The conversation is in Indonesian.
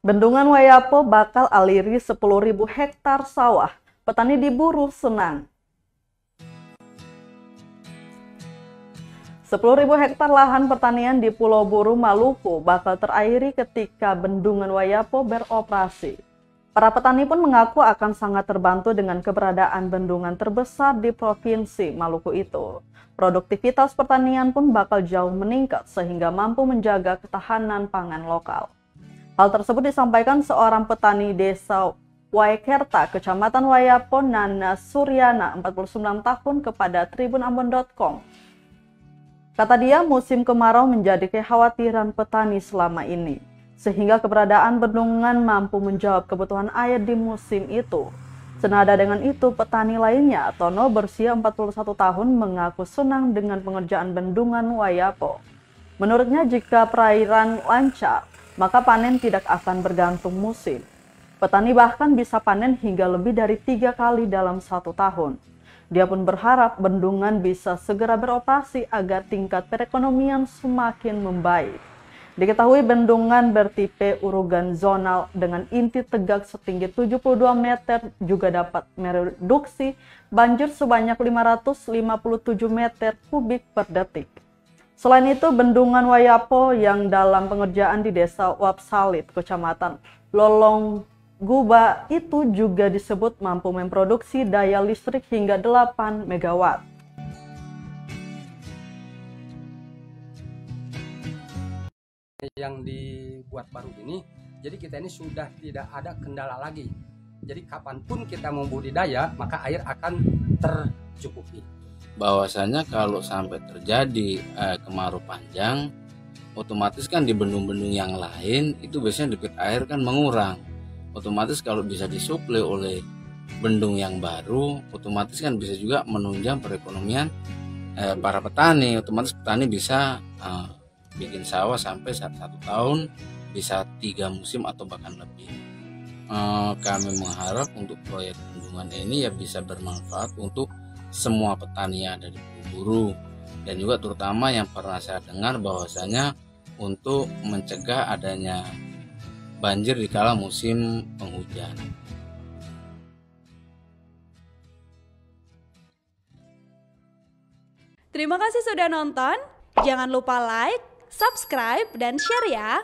Bendungan Wayapo bakal aliri 10.000 hektar sawah. Petani di Buru senang. 10.000 hektar lahan pertanian di Pulau Buru, Maluku bakal terairi ketika Bendungan Wayapo beroperasi. Para petani pun mengaku akan sangat terbantu dengan keberadaan bendungan terbesar di Provinsi Maluku itu. Produktivitas pertanian pun bakal jauh meningkat sehingga mampu menjaga ketahanan pangan lokal. Hal tersebut disampaikan seorang petani desa Waikerta, Kecamatan Wayapo, Nana Suryana, 49 tahun kepada tribunambon.com. Kata dia, musim kemarau menjadi kekhawatiran petani selama ini, sehingga keberadaan bendungan mampu menjawab kebutuhan air di musim itu. Senada dengan itu, petani lainnya, Tono berusia 41 tahun, mengaku senang dengan pengerjaan bendungan Wayapo. Menurutnya, jika perairan lancar, maka panen tidak akan bergantung musim. Petani bahkan bisa panen hingga lebih dari 3 kali dalam 1 tahun. Dia pun berharap bendungan bisa segera beroperasi agar tingkat perekonomian semakin membaik. Diketahui bendungan bertipe urugan zonal dengan inti tegak setinggi 72 meter juga dapat mereduksi banjir sebanyak 557 meter kubik per detik. Selain itu, Bendungan Wayapo yang dalam pengerjaan di Desa Wapsalit, Kecamatan Lolongguba itu juga disebut mampu memproduksi daya listrik hingga 8 MW. Yang dibuat baru ini, jadi kita ini sudah tidak ada kendala lagi. Jadi kapanpun kita mau budidaya, maka air akan tercukupi. Bahwasanya kalau sampai terjadi kemarau panjang, otomatis kan di bendung-bendung yang lain itu biasanya debit air kan mengurang. Otomatis kalau bisa disuplai oleh bendung yang baru, otomatis kan bisa juga menunjang perekonomian para petani. Otomatis petani bisa bikin sawah sampai 1 tahun, bisa 3 musim atau bahkan lebih. Kami mengharap untuk proyek bendungan ini ya bisa bermanfaat untuk semua petani yang ada di Buru, dan juga terutama yang pernah saya dengar bahwasanya untuk mencegah adanya banjir di kala musim penghujan. Terima kasih sudah nonton. Jangan lupa like, subscribe, dan share ya.